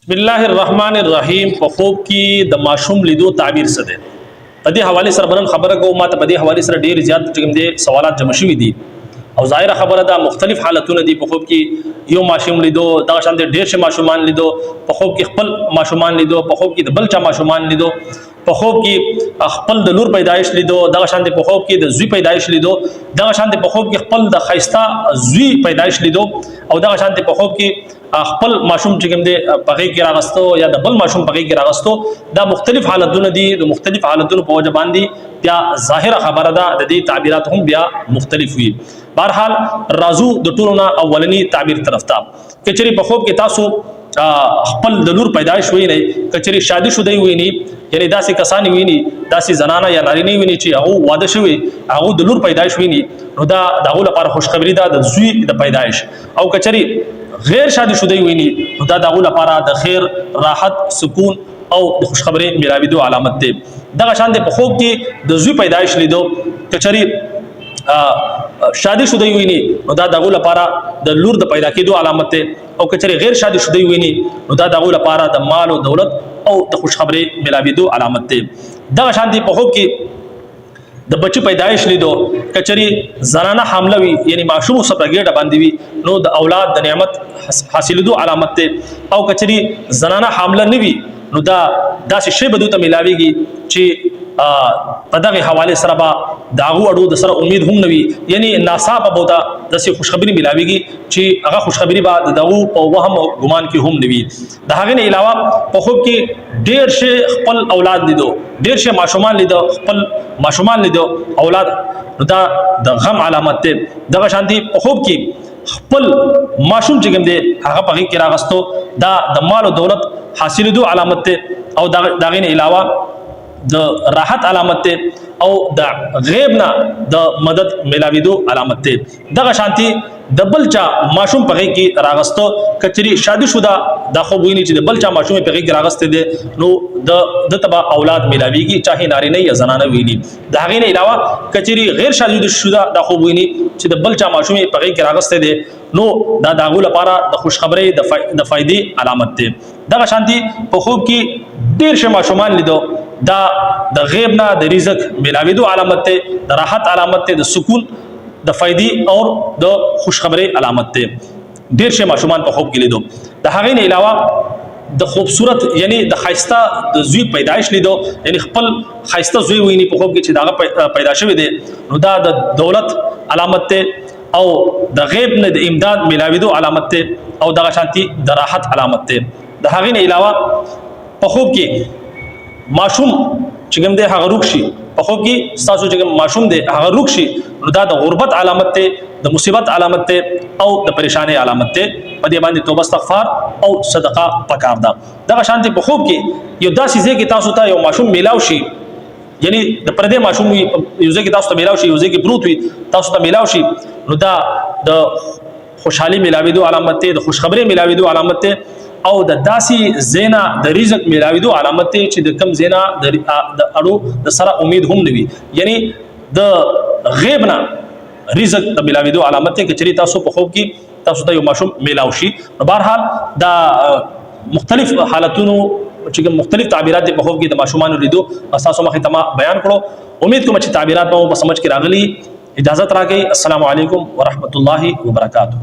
बिस्मिल्लाहिर्रहमानिर्रहीम په خوب کې د ماشوم لیدو تعبیر څه دی؟ په دې حواله سره بلن خبره کوم، ما ته په دې حواله سره ډیر زیات کوم دي سوالات جمع شوي دي او ظاهره خبره ده مختلف حالتونه دي. په خوب کې یو ماشوم لیدو، دا شان دي ډیر شه ماشومان لیدو، په خوب کې خپل ماشومان لیدو، په خوب کې د بل چا ماشومان لیدو، په خوب کې خپل د لور پیدایش لیدو، دا شان دي په خوب کې د زوی پیدایش لیدو، دا شان دي په خوب کې خپل د خيستا زوی پیدایش لیدو، او دا شان دي په خوب کې خپل ماشوم چې کوم دی پغې کې راغستو یا د بل ماشوم پغې کې راغستو. دا مختلف حالتونه دي، د مختلف حالتونو په وجه باندې بیا ظاهره خبره ده د دې تعبیرات هم بیا مختلف وي. بهرحال رازو د ټولو نه اولنی تعبیر طرف ته کچري په خوب کې تاسو خپل د لور پیدایش ویني، کچري شادي شوی ویني، یعنی داسې کسان ویني، داسې زنانه یا نارینه ویني چې هغه واده شوی، هغه د لور پیدایش ویني، نو دا دغه لپاره خوشخبری ده د زوی د پیدایش. او کچري غیر شادي شوی ویني، نو دا دغه لپاره د خیر، راحت، سکون او د خوشخبری ملاویدو علامت ده. دغه شان د په خوب کې د زوی پیدایش لیدو، کچري شادي شوی ویني، نو دا دغه لپاره د لور د پیدا کېدو علامت ده. او کچري غیر شادي شوی ویني، نو دا دغه لپاره د مال او دولت او د خوشخبری ملاویدو علامت ده. دغه شان په خوب کې د بچی پیدایش لیدو، کچري زنانه حامله وي، یعنی ماشوم سپرګېټه باندې وي، نو د اولاد د نعمت حاصلېدو علامت ده. او کچري زنانه حامله نه وي، نو دا داسې شی به دوی ته ملاویږي چې په دغه حواله سره به داغو اړو د سره امید هم نوي، یعنی ناصابه بودا داسې خوشخبری ملاویږي چې هغه خوشخبری به د داغو په وهم او ګمان کې هم نوي. د هغه نه علاوه په خوب کې ډیر شي خپل اولاد لیدو، ډیر شي ماشومان لیدو، خپل ماشومان لیدو، اولاد، نو دا د غم علامت ده. دغه شانتي په خوب کې خپل ماشوم چې کوم دی هغه په کې راغستو، دا د مال او دولت حاصلېدو علامت ده. او دغه نه علاوه د راحت علامت ده او د غیب نه د مدد ملاویدو علامت ده. دغه شانتي د بل چا ماشوم پغې کې راغستو، کچري شادي شودا دا خو ویني چې د بل چا ماشوم پغې کې راغسته دي، نو د تبا اولاد ملاویږي، چاهي نارینه یا زنانه ویني. د هغې نه علاوه کچري غیر شادي شودا دا خو ویني چې د بل چا ماشوم پغې کې راغسته دي، نو دا داغو لپاره د خوشخبری د فائدې علامت ده. دغه شانتي په خوب کې ډیر شه ماشومان لیدو، دا د غیب نه د رزق ملاویدو علامت ده، د راحت علامت ده، د سکون، د فائدې او د خوشخبری علامت ده. ډیر شه ماشومان په خوب کې لیدو. د هغې نه علاوه د خوبصورت، یعنی د خایسته د زوی پیدایش لیدو، یعنی خپل خایسته زوی ویني په خوب کې چې داغه پیدا شوی دی، نو دا د دولت علامت ده او د غیب نه د امداد ملاویدو علامت ده، او دغه شانتي د راحت علامت ده. د هغې نه علاوه په خوب کې ماشوم چې کوم دی هغه روغ شي، په خوب کې ستاسو چې کوم ماشوم دی هغه روغ شي، نو دا د غربت علامت ده، د مصیبت علامت ده او د پریشانی علامت ده. په دې باندې توبه استغفار او صدقه پکار ده. دغه شانتي په خوب کې یو داسې ځای کې تاسو ته یو ماشوم میلاو شي، یعنی د پردې ماشوم یو ځای کې تاسو ته میلاو شي، یو ځای کې پروت وي تاسو ته میلاو شي، نو دا د خوشحالي ملاویدو علامت ده، د خوشخبری ملاویدو علامت ده، او د داسې زینا د رزق ملاویدو علامت ده چې د کم زینا د اړو د سره امید هم نوي، یعنی د غیب نه رزق د ملاویدو علامت ده. چې تاسو په خوب کې تاسو ته یو ماشوم میلاو شي، نو بهرحال دا مختلف حالتونو چې مختلف تعبیرات په خوب کې د ماشومان لیدو تاسو مخې ته بیان کړو. امید کوم چې تعبیرات مو په سمجھ کې راغلي. اجازه راکړئ. السلام علیکم ورحمت الله وبرکاته.